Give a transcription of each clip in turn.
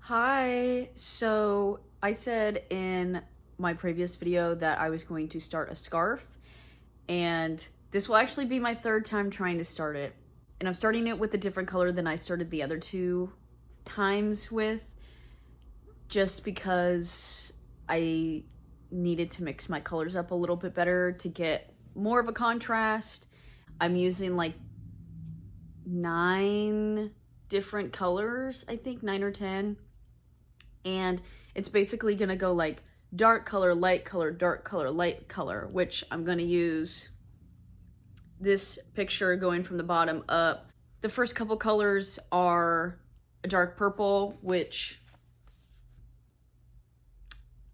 Hi, so I said in my previous video that I was going to start a scarf, and this will actually be my third time trying to start it. And I'm starting it with a different color than I started the other two times with, just because I needed to mix my colors up a little bit better to get more of a contrast. I'm using like 9 different colors, I think 9 or 10. And it's basically gonna go like dark color, light color, dark color, light color, which I'm gonna use this picture going from the bottom up. The first couple colors are a dark purple, which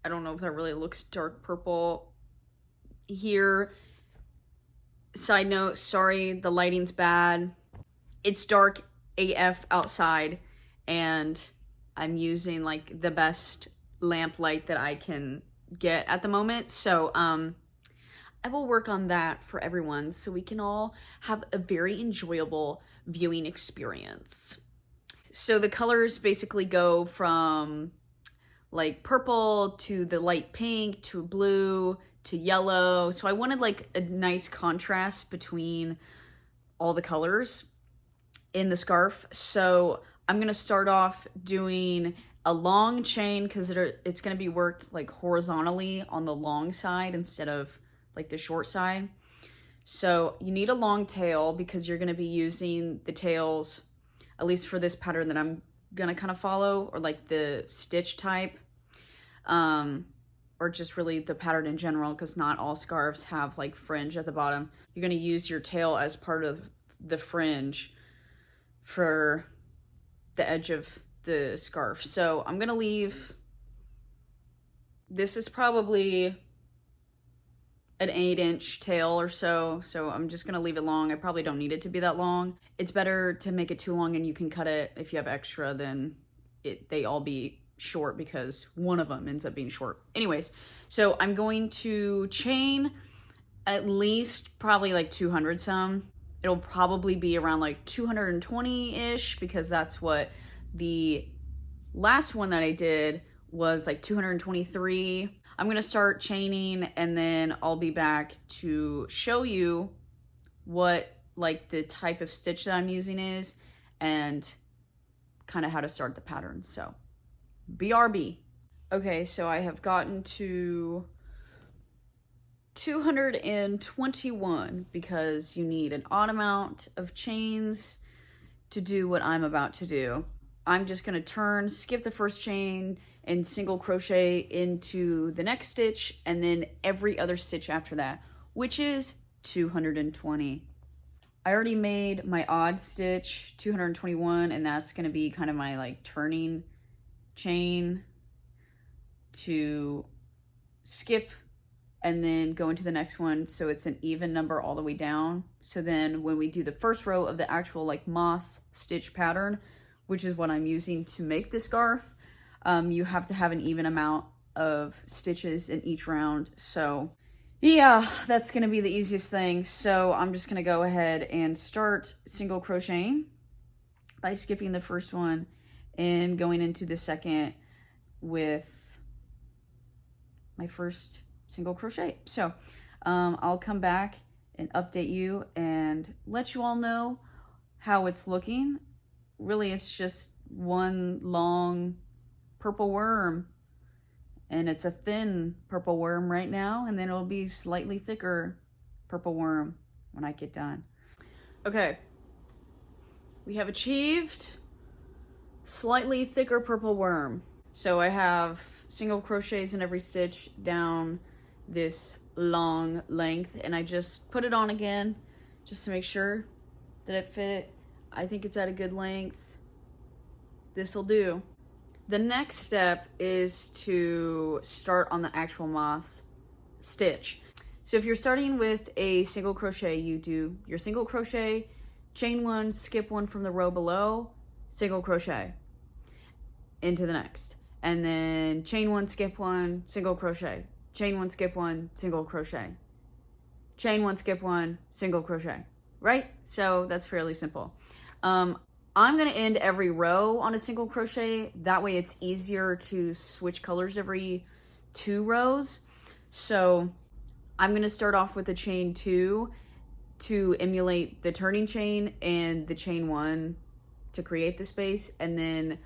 I don't know if that really looks dark purple here. Side note, sorry, the lighting's bad. It's dark AF outside, and I'm using like the best lamp light that I can get at the moment. So I will work on that for everyone so we can all have a very enjoyable viewing experience. So the colors basically go from like purple to the light pink to blue to yellow. So I wanted like a nice contrast between all the colors in the scarf. So I'm gonna start off doing a long chain because it's gonna be worked like horizontally on the long side instead of like the short side. So you need a long tail because you're gonna be using the tails, at least for this pattern that I'm gonna kind of follow, or like the stitch type, or just really the pattern in general, because not all scarves have like fringe at the bottom. You're gonna use your tail as part of the fringe for the edge of the scarf. So I'm gonna leave, this is probably an 8-inch tail or so, so I'm just gonna leave it long. I probably don't need it to be that long. It's better to make it too long and you can cut it if you have extra than they all be short, because one of them ends up being short. Anyways, so I'm going to chain at least probably like 200 some. It'll probably be around like 220-ish because that's what the last one that I did was, like 223. I'm gonna start chaining and then I'll be back to show you what like the type of stitch that I'm using is and kind of how to start the pattern. So BRB. Okay, so I have gotten to 221 because you need an odd amount of chains to do what I'm about to do. I'm just gonna turn, skip the first chain, and single crochet into the next stitch, and then every other stitch after that, which is 220. I already made my odd stitch, 221, and that's gonna be kind of my like turning chain to skip and then go into the next one, so it's an even number all the way down. So then when we do the first row of the actual like moss stitch pattern, which is what I'm using to make the scarf, you have to have an even amount of stitches in each round. So yeah, that's gonna be the easiest thing. So I'm just gonna go ahead and start single crocheting by skipping the first one and going into the second with my first single crochet. So I'll come back and update you and let you all know how it's looking. Really, it's just one long purple worm, and it's a thin purple worm right now, and then it'll be slightly thicker purple worm when I get done. Okay, we have achieved slightly thicker purple worm. So I have single crochets in every stitch down this long length, and I just put it on again just to make sure that it fit. I think it's at a good length. This'll do. The next step is to start on the actual moss stitch. So if you're starting with a single crochet, you do your single crochet, chain one, skip one from the row below, single crochet into the next, and then chain one, skip one, single crochet, chain one, skip one, single crochet, chain one, skip one, single crochet, right? So that's fairly simple. I'm gonna end every row on a single crochet. That way it's easier to switch colors every 2 rows. So I'm gonna start off with a chain 2 to emulate the turning chain and the chain 1 to create the space, and then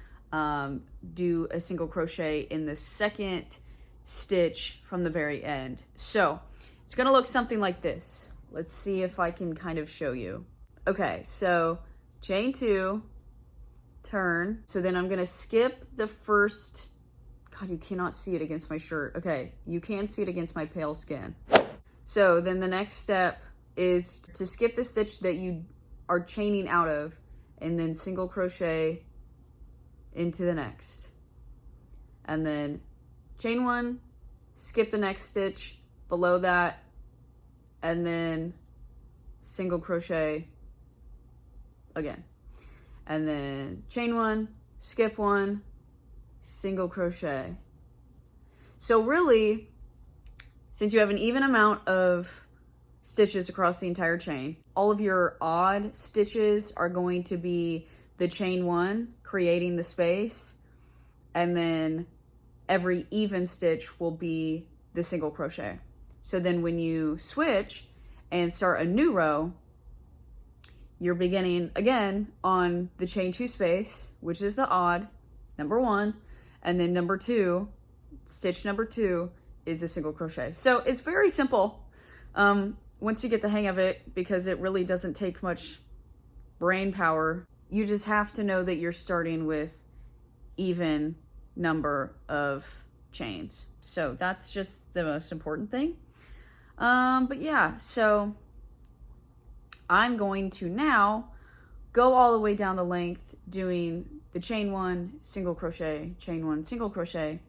do a single crochet in the second stitch from the very end. So it's gonna look something like this. Let's see if I can kind of show you. Okay, so chain 2, turn. So then I'm gonna skip the first, God, you cannot see it against my shirt. Okay, you can see it against my pale skin. So then the next step is to skip the stitch that you are chaining out of, and then single crochet into the next. And then chain 1, skip the next stitch below that, and then single crochet again. And then chain 1, skip 1, single crochet. So really, since you have an even amount of stitches across the entire chain, all of your odd stitches are going to be the chain 1 creating the space, and then every even stitch will be the single crochet. So then when you switch and start a new row, you're beginning again on the chain 2 space, which is the odd, number 1, and then number 2, stitch number 2 is a single crochet. So it's very simple once you get the hang of it, because it really doesn't take much brain power. You just have to know that you're starting with even number of chains. So that's just the most important thing. But yeah, so I'm going to now go all the way down the length doing the chain 1, single crochet, chain 1, single crochet,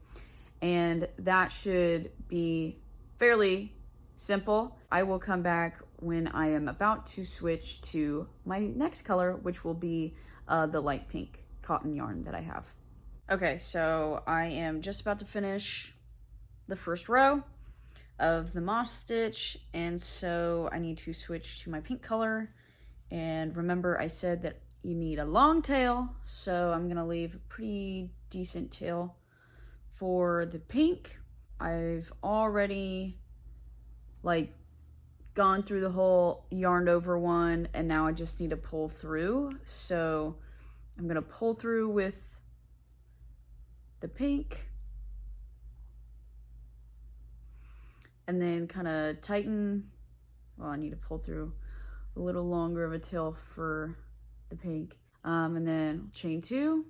and that should be fairly simple. I will come back when I am about to switch to my next color, which will be the light pink cotton yarn that I have. Okay, so I am just about to finish the first row of the moss stitch, and so I need to switch to my pink color. And remember, I said that you need a long tail, so I'm gonna leave a pretty decent tail for the pink. I've already gone through the whole yarned over one, and now I just need to pull through. So I'm gonna pull through with the pink, and then kind of tighten. Well, I need to pull through a little longer of a tail for the pink, and then chain 2,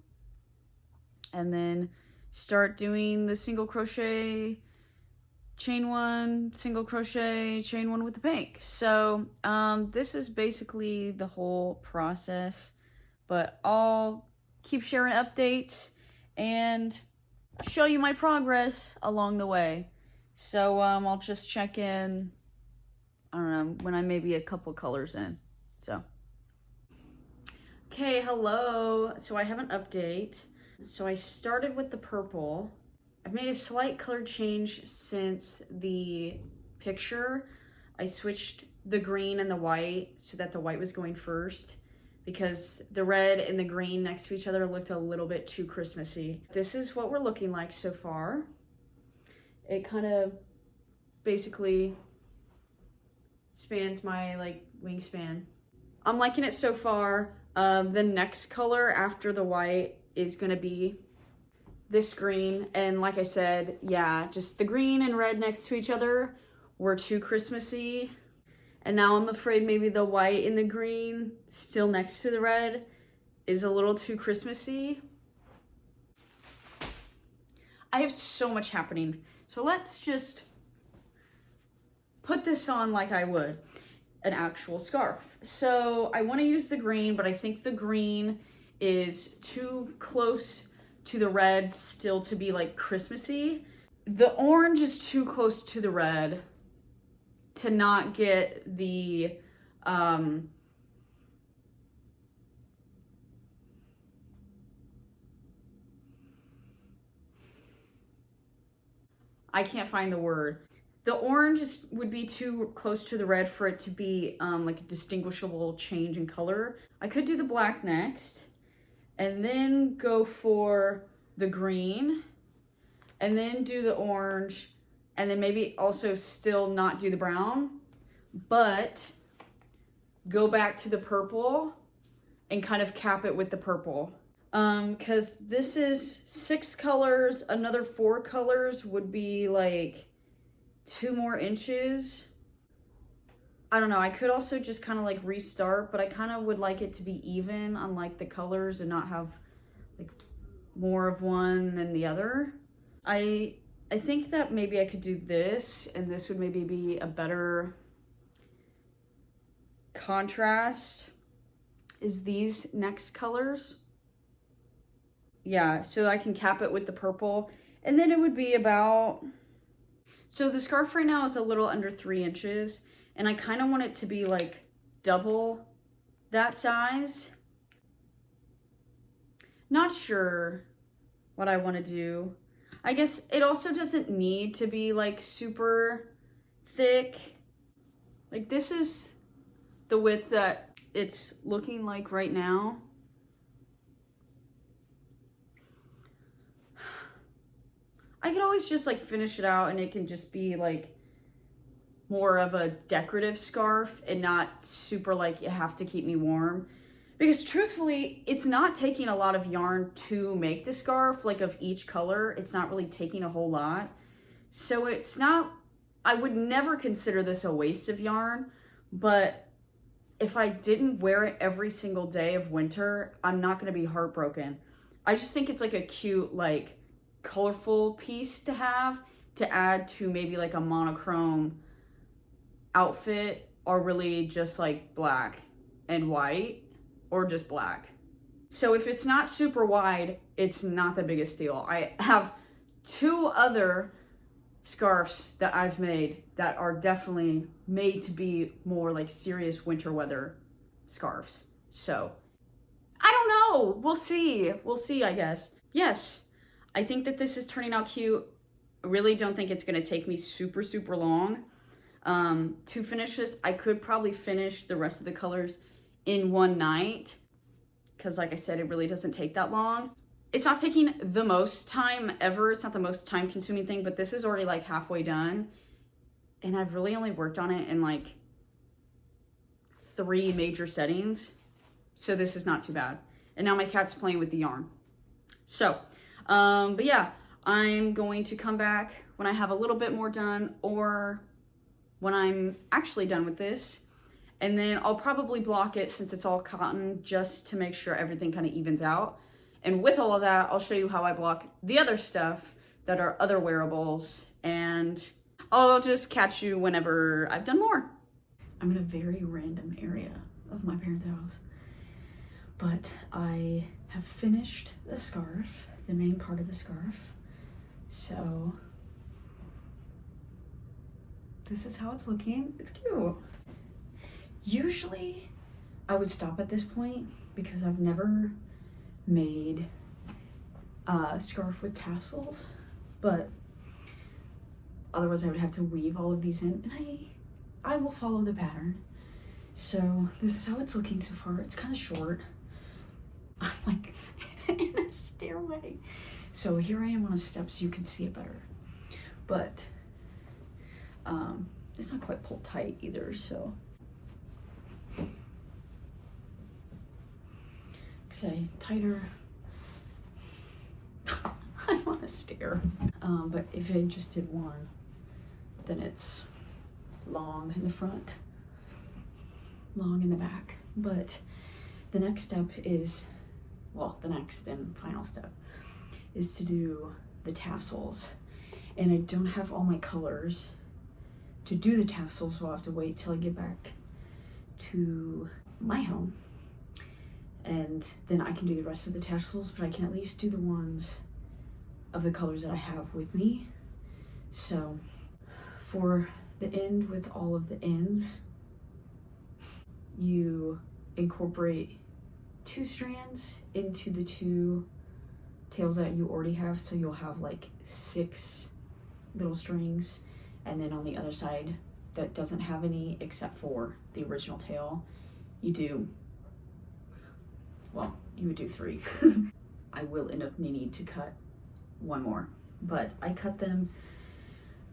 and then start doing the single crochet, chain 1, single crochet, chain 1 with the pink. So this is basically the whole process, but I'll keep sharing updates and show you my progress along the way. So I'll just check in, I don't know, when I may be a couple colors in. So okay, hello. So I have an update. So I started with the purple. I've made a slight color change since the picture. I switched the green and the white so that the white was going first, because the red and the green next to each other looked a little bit too Christmassy. This is what we're looking like so far. It kind of basically spans my wingspan. I'm liking it so far. The next color after the white is gonna be this green, and like I said, yeah, just the green and red next to each other were too Christmassy, and now I'm afraid maybe the white and the green still next to the red is a little too Christmassy. I have so much happening, so let's just put this on like I would an actual scarf. So I want to use the green, but I think the green is too close to the red still to be like Christmassy. The orange is too close to the red to not get the I can't find the word. The orange would be too close to the red for it to be like a distinguishable change in color. I could do the black next, and then go for the green, and then do the orange, and then maybe also still not do the brown, but go back to the purple and kind of cap it with the purple. Because this is 6 colors, another 4 colors would be like 2 more inches. I don't know, I could also just kind of like restart, but I kind of would like it to be even on like the colors and not have like more of one than the other. I think that maybe I could do this, and this would maybe be a better contrast, is these next colors. Yeah, so I can cap it with the purple, and then it would be about, so the scarf right now is a little under 3 inches, and I kind of want it to be like double that size. Not sure what I want to do. I guess it also doesn't need to be like super thick. Like this is the width that it's looking like right now. I could always just like finish it out and it can just be like more of a decorative scarf and not super like you have to keep me warm. Because truthfully, it's not taking a lot of yarn to make the scarf, like of each color. It's not really taking a whole lot. So it's not, I would never consider this a waste of yarn, but if I didn't wear it every single day of winter, I'm not gonna be heartbroken. I just think it's like a cute, like colorful piece to have to add to maybe like a monochrome outfit, or really just like black and white, or just black. So if it's not super wide, it's not the biggest deal. I have 2 other scarves that I've made that are definitely made to be more like serious winter weather scarves. So I don't know, we'll see, I guess. Yes, I think that this is turning out cute. I really don't think it's gonna take me super long to finish this. I could probably finish the rest of the colors in one night, because like I said, it really doesn't take that long. It's not taking the most time ever. It's not the most time consuming thing, but this is already like halfway done. And I've really only worked on it in like 3 major settings. So this is not too bad. And now my cat's playing with the yarn. So, but yeah, I'm going to come back when I have a little bit more done, or when I'm actually done with this. And then I'll probably block it since it's all cotton, just to make sure everything kind of evens out. And with all of that, I'll show you how I block the other stuff that are other wearables, and I'll just catch you whenever I've done more. I'm in a very random area of my parents' house, but I have finished the scarf, the main part of the scarf. So this is how it's looking. It's cute. Usually I would stop at this point because I've never made a scarf with tassels, but otherwise I would have to weave all of these in, and I will follow the pattern. So this is how it's looking so far. It's kind of short. I'm like in a stairway. So here I am on a step so you can see it better. But it's not quite pulled tight either, so. Say tighter. I'm on a stair. But if I just did one, then it's long in the front, long in the back. But the next step is, well, the next and final step is to do the tassels. And I don't have all my colors to do the tassels, so I'll have to wait till I get back to my home. And then I can do the rest of the tassels, but I can at least do the ones of the colors that I have with me. So for the end, with all of the ends, you incorporate 2 strands into the 2 tails that you already have. So you'll have like 6 little strings. And then on the other side that doesn't have any except for the original tail, you do well, you would do 3. I will end up needing to cut 1 more, but I cut them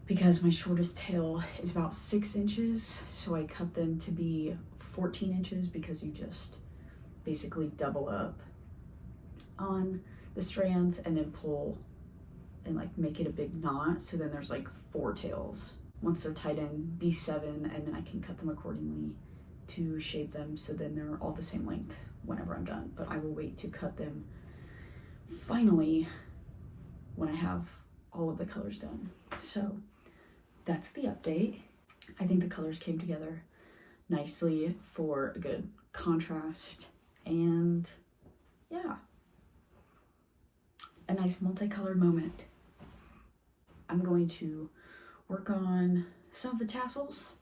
because my shortest tail is about 6 inches, so I cut them to be 14 inches because you just basically double up on the strands and then pull and like make it a big knot, so then there's like 4 tails. Once they're tied in, be 7, and then I can cut them accordingly to shape them so then they're all the same length whenever I'm done. But I will wait to cut them finally when I have all of the colors done. So that's the update. I think the colors came together nicely for a good contrast, and yeah, a nice multicolored moment. I'm going to work on some of the tassels,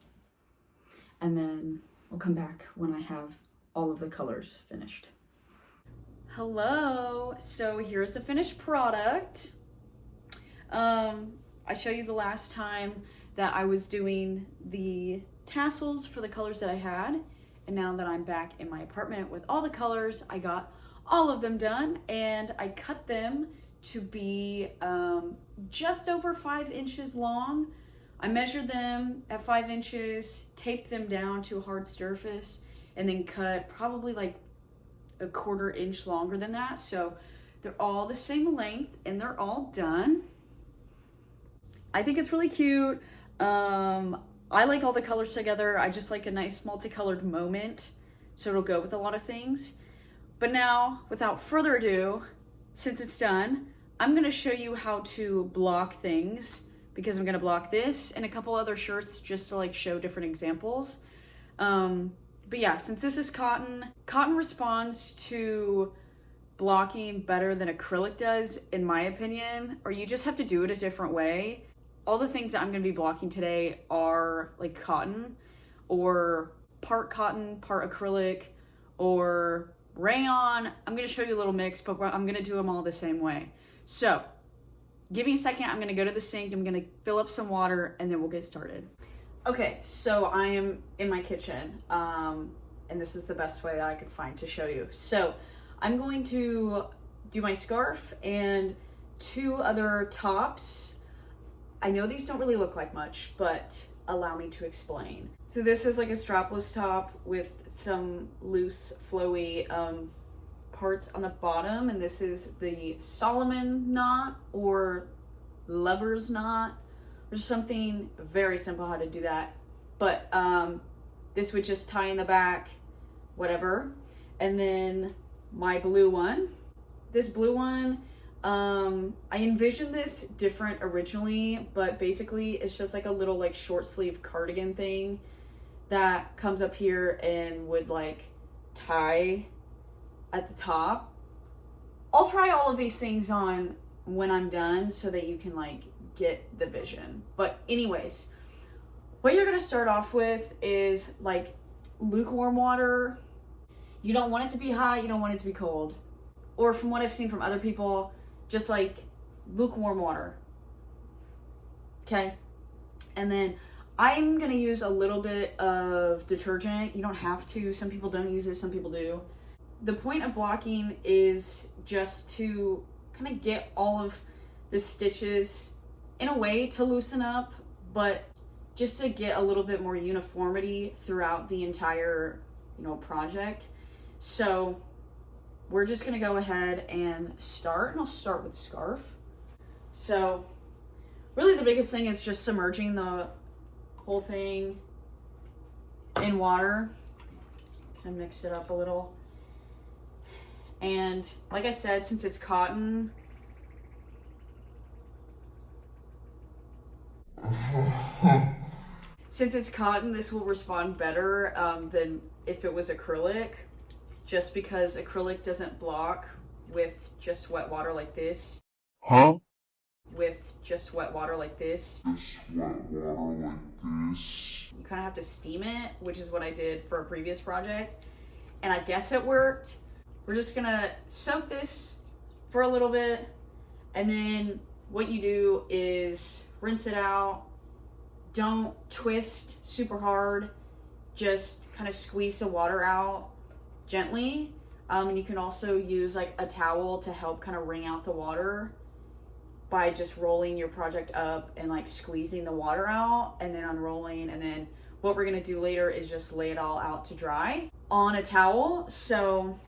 and then we'll come back when I have all of the colors finished. Hello, so here's the finished product. I showed you the last time that I was doing the tassels for the colors that I had, and now that I'm back in my apartment with all the colors, I got all of them done, and I cut them to be just over 5 inches long. I measured them at 5 inches, taped them down to a hard surface, and then cut probably like a 1/4 inch longer than that. So they're all the same length and they're all done. I think it's really cute. I like all the colors together. I just like a nice multicolored moment, so it'll go with a lot of things. But now, without further ado, since it's done, I'm gonna show you how to block things, because I'm gonna block this and a couple other shirts just to like show different examples. But yeah, since this is cotton responds to blocking better than acrylic does, in my opinion, or you just have to do it a different way. All the things that I'm gonna be blocking today are like cotton, or part cotton, part acrylic, or rayon. I'm gonna show you a little mix, but I'm gonna do them all the same way. So give me a second, I'm gonna go to the sink, I'm gonna fill up some water, and then we'll get started. Okay, so I am in my kitchen, and this is the best way that I could find to show you. So I'm going to do my scarf and 2 other tops. I know these don't really look like much, but allow me to explain. So this is like a strapless top with some loose, flowy parts on the bottom, and this is the Solomon knot or lover's knot, or something very simple how to do that. But this would just tie in the back, whatever. And then my blue one, this blue one, I envisioned this different originally, but basically it's just like a little like short sleeve cardigan thing that comes up here and would like tie at the top. I'll try all of these things on when I'm done so that you can like get the vision. But anyways, what you're gonna start off with is like lukewarm water. You don't want it to be hot, you don't want it to be cold. Or from what I've seen from other people, just like lukewarm water. Okay? And then I'm gonna use a little bit of detergent. You don't have to, some people don't use it, some people do. The point of blocking is just to kind of get all of the stitches in a way to loosen up, but just to get a little bit more uniformity throughout the entire, project. So we're just gonna go ahead and start, and I'll start with scarf. So really the biggest thing is just submerging the whole thing in water. Kind of mix it up a little. And like I said, since it's cotton, this will respond better than if it was acrylic, just because acrylic doesn't block with just wet water like this. Huh? With just wet water like this. You kind of have to steam it, which is what I did for a previous project. And I guess it worked. We're just gonna soak this for a little bit, and then what you do is rinse it out. Don't twist super hard, just kind of squeeze the water out gently. And you can also use like a towel to help kind of wring out the water by just rolling your project up and like squeezing the water out and then unrolling. And then what we're gonna do later is just lay it all out to dry on a towel. So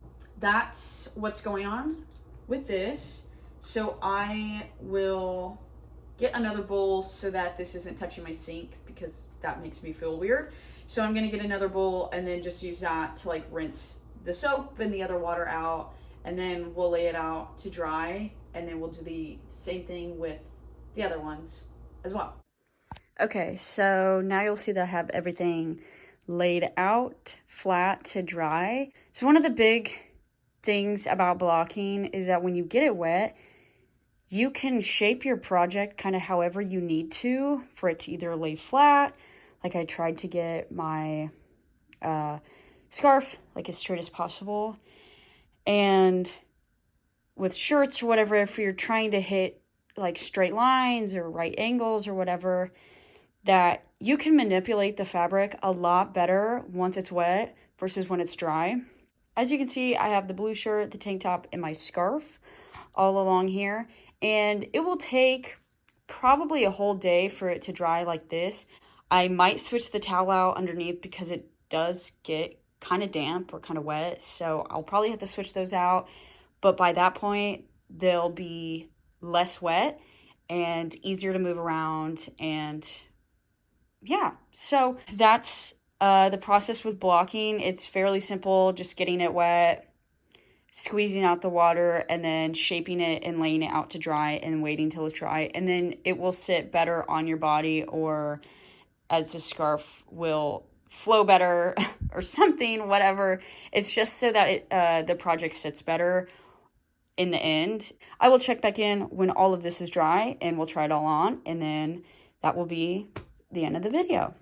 that's what's going on with this. So I will get another bowl so that this isn't touching my sink because that makes me feel weird. So I'm gonna get another bowl and then just use that to like rinse the soap and the other water out, and then we'll lay it out to dry, and then we'll do the same thing with the other ones as well. Okay, so now you'll see that I have everything laid out flat to dry. So one of the big things about blocking is that when you get it wet, you can shape your project kind of however you need to for it to either lay flat, like I tried to get my scarf like as straight as possible. And with shirts or whatever, if you're trying to hit like straight lines or right angles or whatever, that you can manipulate the fabric a lot better once it's wet versus when it's dry. As you can see, I have the blue shirt, the tank top, and my scarf all along here. And it will take probably a whole day for it to dry like this. I might switch the towel out underneath because it does get kind of damp or kind of wet. So I'll probably have to switch those out. But by that point, they'll be less wet and easier to move around. And yeah, so that's the process with blocking. It's fairly simple, just getting it wet, squeezing out the water, and then shaping it and laying it out to dry and waiting till it's dry. And then it will sit better on your body, or as the scarf will flow better or something, whatever. It's just so that the project sits better in the end. I will check back in when all of this is dry and we'll try it all on, and then that will be the end of the video.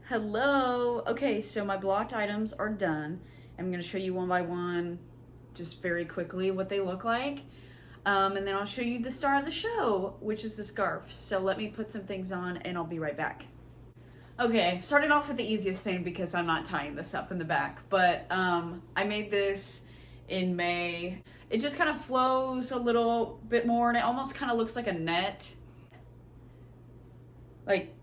Hello. Okay, so my blocked items are done. I'm going to show you one by one, just very quickly, what they look like. And then I'll show you the star of the show, which is the scarf. So let me put some things on and I'll be right back. Okay, started off with the easiest thing because I'm not tying this up in the back, but I made this in May. It just kind of flows a little bit more and it almost kind of looks like a net, like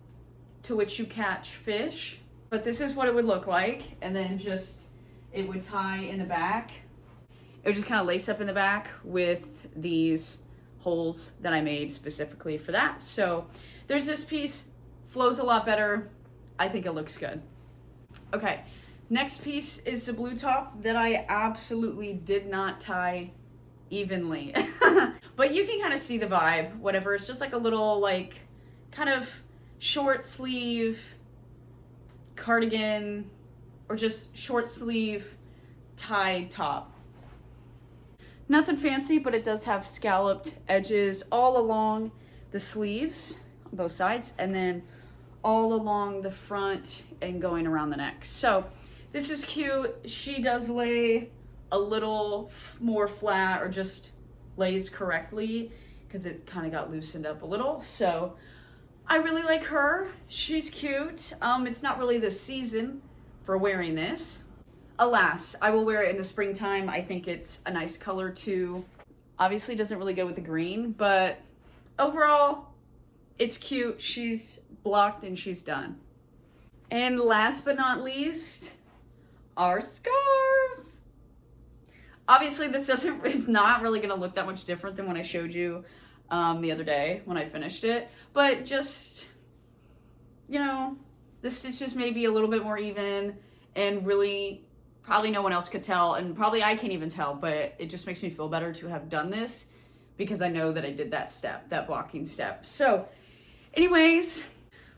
to which you catch fish. But this is what it would look like, and then just it would tie in the back. It would just kind of lace up in the back with these holes that I made specifically for that. So there's this piece, flows a lot better. I think it looks good. Okay, next piece is the blue top that I absolutely did not tie evenly. But you can kind of see the vibe, whatever. It's just like a little like kind of short sleeve cardigan or just short sleeve tie top. Nothing fancy, but it does have scalloped edges all along the sleeves on both sides, and then all along the front and going around the neck. So this is cute. She does lay a little more flat, or just lays correctly because it kind of got loosened up a little. So I really like her. She's cute. It's not really the season for wearing this. Alas, I will wear it in the springtime. I think it's a nice color too. Obviously doesn't really go with the green, but overall, it's cute. She's blocked and she's done. And last but not least, our scarf. Obviously this is not really gonna look that much different than when I showed you the other day when I finished it, but just, you know, the stitches may be a little bit more even, and really probably no one else could tell, and probably I can't even tell, but it just makes me feel better to have done this because I know that I did that step, that blocking step. So anyways,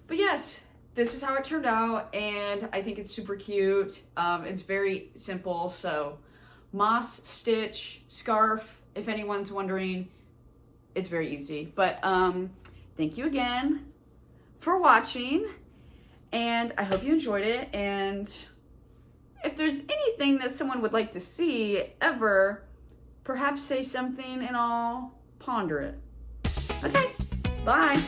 but yes, this is how it turned out, and I think it's super cute. It's very simple. So moss stitch scarf, if anyone's wondering. It's very easy. But thank you again for watching, and I hope you enjoyed it. And if there's anything that someone would like to see ever, perhaps say something and I'll ponder it. Okay, bye.